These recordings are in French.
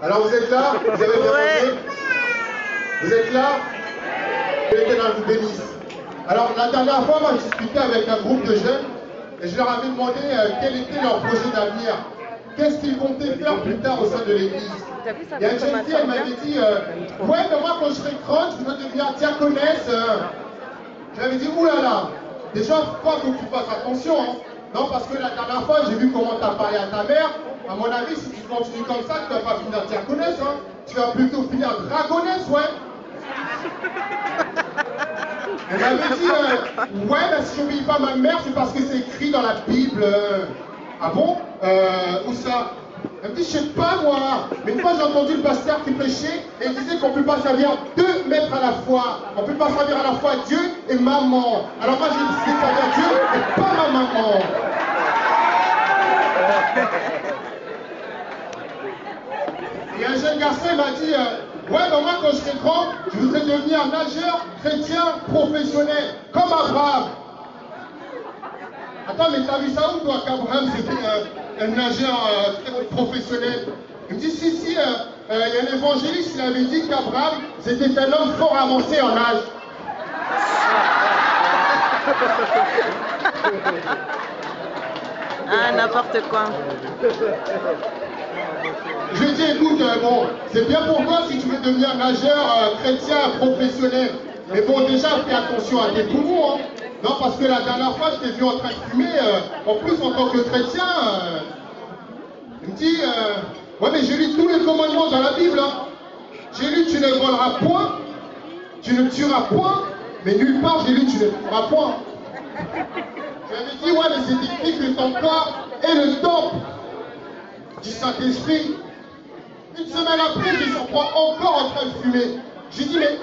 Alors vous êtes là? Vous avez demandé? Vous êtes là? Que l'Éternel vous bénisse. Alors la dernière fois, moi, je discutais avec un groupe de jeunes et je leur avais demandé quel était leur projet d'avenir. Qu'est-ce qu'ils comptaient faire plus tard au sein de l'église? Il y a une jeune fille, elle m'avait dit ouais, mais moi quand je serai grande, je veux devenir diaconesse. J'avais dit oulala, déjà, il faut que tu fasses attention. Hein. Non, parce que la dernière fois, j'ai vu comment tu as parlé à ta mère. À mon avis, si tu continues comme ça, tu ne vas pas finir diaconesse. Hein. Tu vas plutôt finir dragonesse, ouais. Elle m'avait dit ouais, mais si je n'obéis pas ma mère, c'est parce que c'est écrit dans la Bible. Ah bon? Où ça? Elle me dit, je sais pas moi, mais une fois j'ai entendu le pasteur qui prêchait et il disait qu'on ne peut pas servir deux maîtres à la fois. On ne peut pas servir à la fois Dieu et maman. Alors moi j'ai décidé de servir Dieu et pas ma maman. Et un jeune garçon il m'a dit, ouais, ben moi quand je serai grand, je voudrais devenir nageur chrétien professionnel, comme Abraham. Attends, mais t'as vu ça où toi qu'Abraham c'était un nageur professionnel? Il me dit si, il y a un évangéliste, il avait dit qu'Abraham c'était un homme fort avancé en âge. Ah, n'importe quoi. Je lui ai dit écoute, bon, c'est bien pour toi si tu veux devenir nageur chrétien professionnel. Mais bon, déjà, fais attention à tes poumons. Hein. Non, parce que la dernière fois, je t'ai vu en train de fumer, en plus en tant que chrétien. Il me dit, ouais, mais j'ai lu tous les commandements dans la Bible. Hein. J'ai lu, tu ne voleras point, tu ne tueras point, mais nulle part, j'ai lu, tu ne tueras point. Je lui avais dit, ouais, mais c'est écrit que ton corps est le temple du Saint-Esprit. Une semaine après, je s'en prend encore en train de fumer. J'ai dit, mais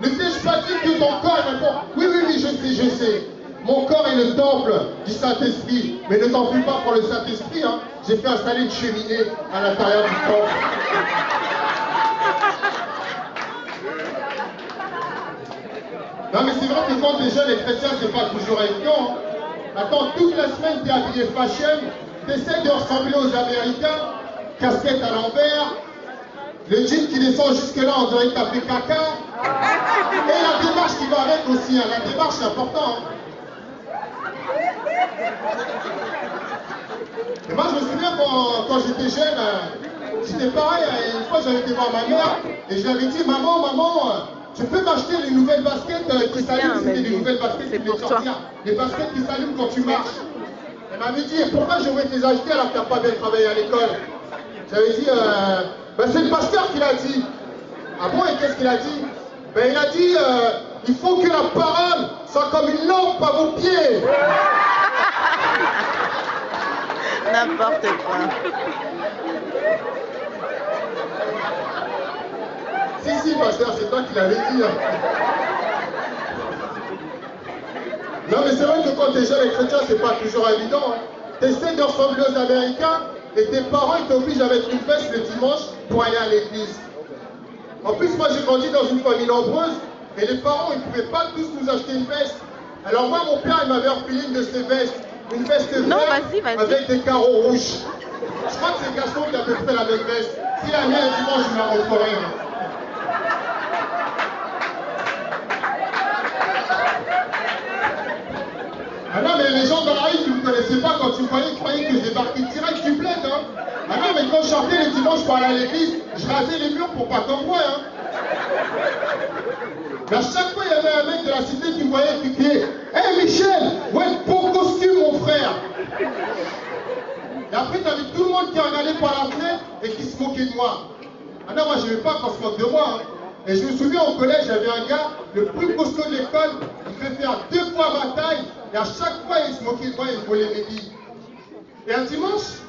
ne t'ai-je pas dit que ton corps est le temple? Oui, je sais. Mon corps est le temple du Saint-Esprit. Mais ne t'en fie pas pour le Saint-Esprit. Hein. J'ai fait installer une cheminée à l'intérieur du temple. Non, mais c'est vrai que quand t'es jeune, les chrétiens, c'est pas toujours évident. Hein. Attends, toute la semaine, t'es habillé fashion. T'essaies de ressembler aux Américains. Casquette à l'envers. Le jean qui descend jusque-là, on dirait que t'as fait caca. Et la démarche qui va avec aussi, hein. La démarche c'est important. Hein. Et moi je me souviens quand j'étais jeune, c'était pareil, une fois j'avais été voir ma mère et je lui avais dit maman, tu peux m'acheter les nouvelles baskets qui s'allument, c'était des nouvelles baskets qui voulaient sortir, les baskets qui s'allument quand tu marches. Elle m'avait dit pourquoi je vais te les acheter alors que tu n'as pas bien travaillé à l'école? J'avais dit ben c'est le pasteur qui l'a dit. Ah bon, et qu'est-ce qu'il a dit? Ben il a dit il faut que la parole soit comme une lampe à vos pieds. N'importe quoi. Si, pasteur, c'est toi qui l'avais dit. Hein. Non, mais c'est vrai que quand t'es jeune et chrétien, c'est pas toujours évident. Hein. T'essaies de ressembler aux Américains et tes parents ils t'obligent à mettre une veste le dimanche pour aller à l'église. En plus, moi j'ai grandi dans une famille nombreuse et les parents ils ne pouvaient pas tous nous acheter une veste. Alors moi, mon père il m'avait refilé une de ces vestes. Une veste verte avec des carreaux rouges. Je crois que c'est Gaston qui a à peu près la même veste. Si la mienne est dimanche, je la referai. Ah non, mais les gens dans la rue qui ne me connaissaient pas, quand tu me voyais, ils croyaient que je débarquais direct du bled. Hein. Ah non, mais quand je sortais les dimanches pour aller à l'église, je rasais les murs pour pas qu'on me voie. Hein. Mais à chaque fois, il y avait un mec de la cité qui me voyait et qui criait « Hé Michel, ouais, beau costume mon frère !» Et après, tu avais tout le monde qui regardait par la fenêtre et qui se moquait de moi. Ah non, moi, je n'aimais pas qu'on se moque de moi. Hein. Et je me souviens au collège, j'avais un gars, le plus costaud de l'école, il devait faire 2 fois ma taille, et à chaque fois, il se moquait de moi, il me volait mes billes. Et un dimanche,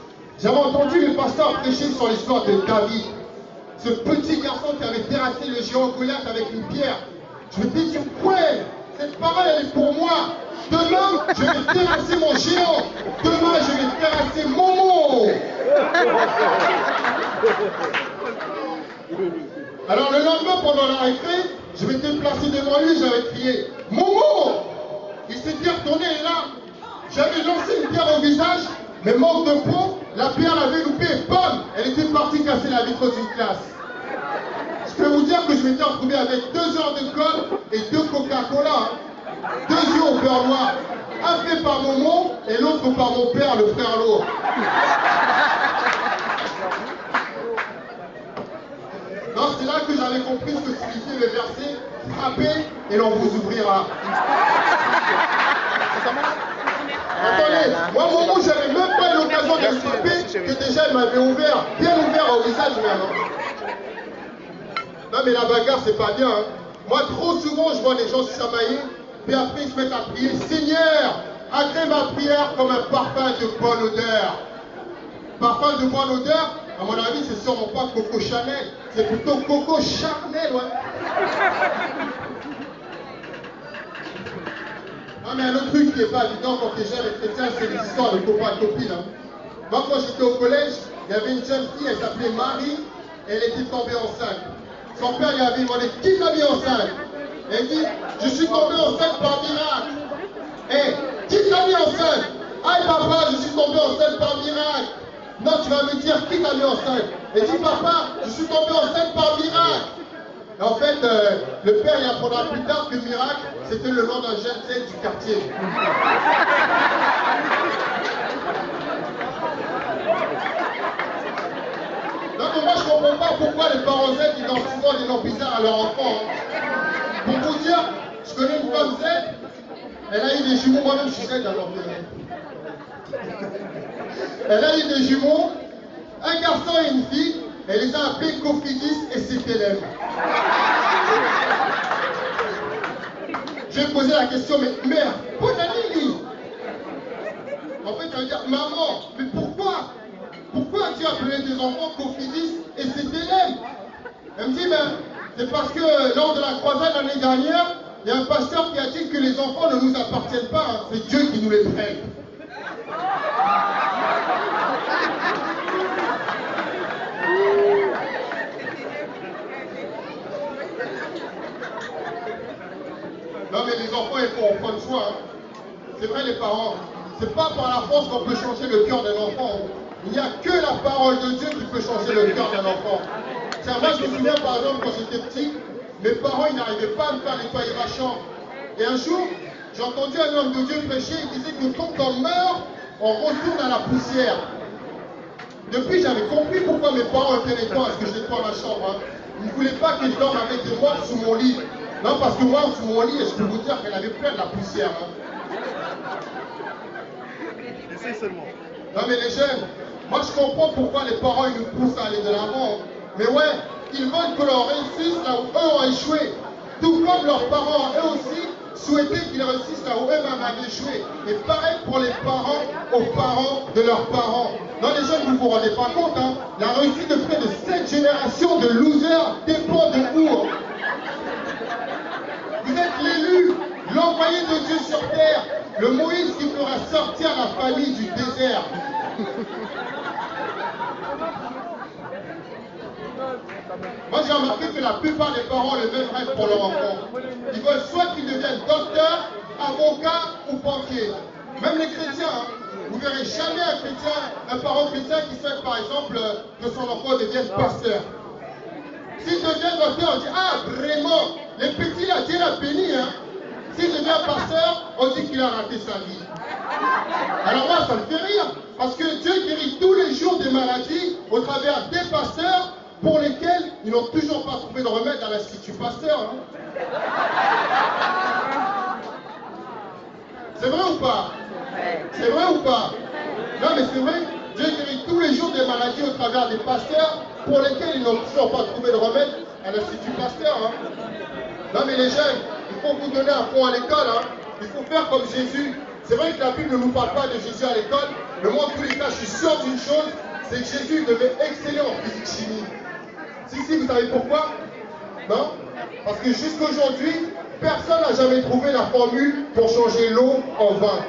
j'avais entendu le pasteur prêcher sur l'histoire de David. Ce petit garçon qui avait terrassé le géant Goliath avec une pierre. Je me dis, ouais, cette parole, elle est pour moi. Demain, je vais terrasser mon géant. Demain, je vais terrasser Momo. Alors le lendemain, pendant la récré, je m'étais placé devant lui, j'avais crié « Momo !» Il s'était retourné et là, j'avais lancé une pierre au visage, mais manque de peau, La pierre l'avait loupé, bam, elle était partie casser la vitre d'une classe. Je peux vous dire que je m'étais retrouvé avec 2 heures de colle et 2 Coca-Cola. 2 yeux au beurre noir. Un fait par Momo et l'autre par mon père, le frère lourd. Non, c'est là que j'avais compris ce que signifiait le verset « Frappez et l'on vous ouvrira ». Attendez, moi, Momo, j'avais même pas eu l'occasion de le frapper, que déjà il m'avait ouvert, bien ouvert au visage même. Non mais la bagarre c'est pas bien. Hein. Moi trop souvent je vois les gens se chamailler, puis après ils se mettent à prier. Seigneur, agrée ma prière comme un parfum de bonne odeur. Parfum de bonne odeur, à mon avis c'est sûrement pas Coco Chanel, c'est plutôt Coco Charnel, ouais. Non mais un autre truc qui n'est pas évident quand t'es jeune et chrétien, c'est les histoires de copains et copines. Hein. Moi quand j'étais au collège, il y avait une jeune fille, elle s'appelait Marie, et elle était tombée enceinte. Son père lui avait demandé qui t'a mis enceinte. Elle dit, je suis tombée enceinte par miracle. Hé, qui t'a mis enceinte? Aïe papa, je suis tombée enceinte par miracle. Non, tu vas me dire qui t'a mis enceinte. Elle dit, papa, je suis tombée enceinte par miracle. Et en fait, le père il apprendra plus tard que miracle, c'était le nom d'un jeune Z du quartier. Non, mais moi je comprends pas pourquoi les parents Z ils donnent souvent des noms bizarres à leurs enfants. Hein. Pour vous dire, je connais une femme Z, elle a eu des jumeaux, moi-même je suis Z alors que... Elle a eu des jumeaux, un garçon et une fille, elle les a appelés Cofidis et CTLM. Je vais poser la question, mais mère, bonne année. En fait, elle va dire, maman, mais pourquoi? Pourquoi tu as appelé tes enfants Cofidis et CTLM? Elle me dit, ben, c'est parce que lors de la croisade l'année dernière, il y a un pasteur qui a dit que les enfants ne nous appartiennent pas, hein. C'est Dieu qui nous les prête. Non mais les enfants, il faut en prendre soin. Hein. C'est vrai les parents. C'est pas par la force qu'on peut changer le cœur d'un enfant. Il n'y a que la parole de Dieu qui peut changer le cœur d'un enfant. Tiens, moi je me souviens par exemple quand j'étais petit, mes parents ils n'arrivaient pas à me faire nettoyer ma chambre. Et un jour, j'ai entendu un homme de Dieu prêcher, il disait que quand on meurt, on retourne à la poussière. Depuis j'avais compris pourquoi mes parents étaient nettoient à ce que je nettoie ma chambre. Hein. Ils ne voulaient pas que je dorme avec des morts sous mon lit. Non, parce que moi, sous mon lit, je peux vous dire qu'elle avait plein de la poussière. Hein. Essaye seulement. Non, mais les jeunes, moi je comprends pourquoi les parents ils nous poussent à aller de l'avant. Mais ouais, ils veulent que l'on réussisse là où eux ont échoué. Tout comme leurs parents, eux aussi, souhaitaient qu'ils réussissent là où eux-mêmes avaient échoué. Et pareil pour les parents aux parents de leurs parents. Non, les jeunes, vous ne vous rendez pas compte, hein. La réussite de près de 7 générations de losers dépend de vous. Hein. Vous êtes l'élu, l'envoyé de Dieu sur terre, le Moïse qui fera sortir la famille du désert. Moi j'ai remarqué que la plupart des parents ont le même rêve pour leur enfant. Ils veulent soit qu'ils deviennent docteurs, avocats ou banquiers. Même les chrétiens, hein. Vous ne verrez jamais un chrétien, un parent chrétien qui souhaite par exemple que son enfant devienne pasteur. S'il devient docteur, on dit, ah vraiment, les petits là, Dieu l'a béni, hein. S'il devient pasteur, on dit qu'il a raté sa vie. Alors moi, ça me fait rire, parce que Dieu guérit tous les jours des maladies au travers des pasteurs pour lesquels ils n'ont toujours pas trouvé de remède à l'Institut Pasteur. Hein. C'est vrai ou pas? C'est vrai ou pas? Non mais c'est vrai, Dieu guérit tous les jours des maladies au travers des pasteurs pour lesquels ils n'ont toujours pas trouvé de remède à l'Institut Pasteur. Hein. Non mais les jeunes, il faut vous donner un fond à l'école. Hein. Il faut faire comme Jésus. C'est vrai que la Bible ne nous parle pas de Jésus à l'école, mais moi en tous les cas je suis sûr d'une chose, c'est que Jésus devait exceller en physique-chimie. Si, vous savez pourquoi? Non? Parce que jusqu'aujourd'hui, personne n'a jamais trouvé la formule pour changer l'eau en vin.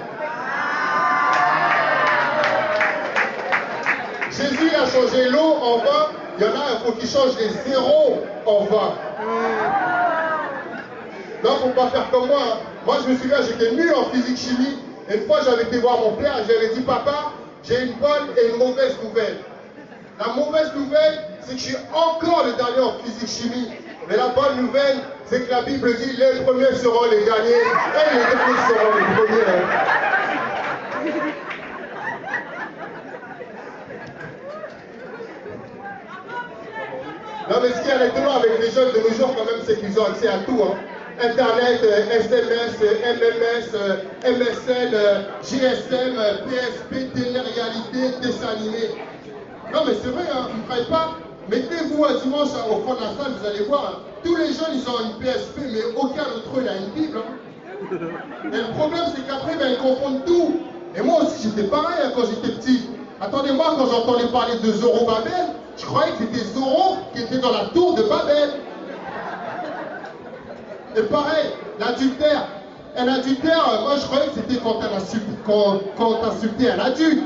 Jésus a changé l'eau en vin, il y en a, il faut qu'il change les zéros en vin. Non, il ne faut pas faire comme moi. Hein. Moi, je me souviens, j'étais nul en physique-chimie. Et une fois, j'avais été voir mon père et j'avais dit, papa, J'ai une bonne et une mauvaise nouvelle. La mauvaise nouvelle, c'est que je suis encore le dernier en physique-chimie. Mais la bonne nouvelle, c'est que la Bible dit les premiers seront les derniers et les derniers seront les premiers. Non mais ce qui est étonnant avec les jeunes de nos jours quand même, c'est qu'ils ont accès à tout. Hein. Internet, SMS, MMS, MSN, GSM, PSP, télé-réalité, dessin animé. Non mais c'est vrai, hein, vous ne croyez pas? Mettez-vous un dimanche au fond de la salle, vous allez voir, hein, tous les jeunes ils ont une PSP, mais aucun d'entre eux n'a une Bible. Hein. Et le problème c'est qu'après ben, ils confondent tout. Et moi aussi j'étais pareil hein, quand j'étais petit. Attendez-moi, quand j'entendais parler de Zorobabel, je croyais que c'était Zoro qui était dans la tour de Babel. Et pareil, l'adultère. Un adultère, moi je croyais que c'était quand t'insultais un adulte.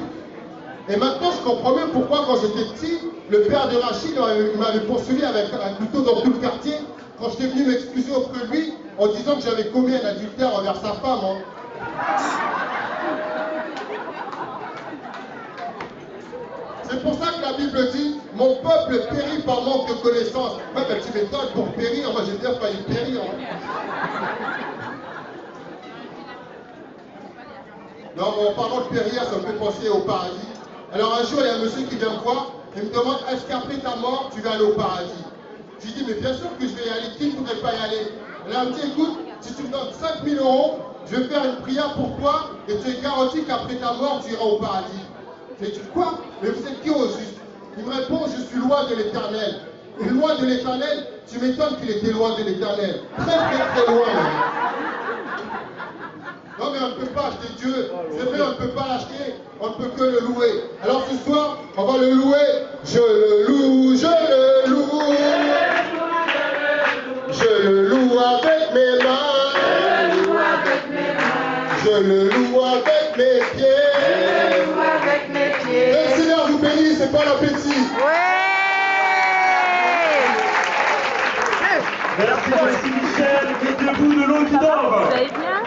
Et maintenant je comprends mieux pourquoi quand j'étais petit, le père de Rachid il m'avait poursuivi avec un couteau dans tout le quartier quand j'étais venu m'excuser auprès de lui en disant que j'avais commis un adultère envers sa femme. Hein. C'est pour ça que la Bible dit « Mon peuple périt par manque de connaissances ». Ouais, ben, tu m'étonnes pour périr, moi j'ai bien failli périr. Hein. Non, mais en parlant de périr, ça me fait penser au paradis. Alors un jour, il y a un monsieur qui vient me voir et me demande « Est-ce qu'après ta mort, tu vas aller au paradis ?» Je lui dis « Mais bien sûr que je vais y aller, qui ne voudrait pas y aller ?» Alors il me dit « Écoute, si tu me donnes 5 000 €, je vais faire une prière pour toi et tu es garanti qu'après ta mort, tu iras au paradis. » J'ai dit « Quoi? Mais vous êtes qui au juste ?» Il me répond « Je suis loin de l'éternel. » Et loin de l'éternel, tu m'étonnes qu'il était loin de l'éternel. Très très très loin. Non mais on ne peut pas acheter Dieu, c'est vrai, on ne peut pas l'acheter, on ne peut que le louer. Alors ce soir, on va le louer, je le loue, je le loue. Je le loue avec mes mains, je le loue avec mes pieds. Que le Seigneur vous bénisse, c'est pas l'appétit. Merci Michel, qui est debout de l'eau qui dort. Vous allez bien?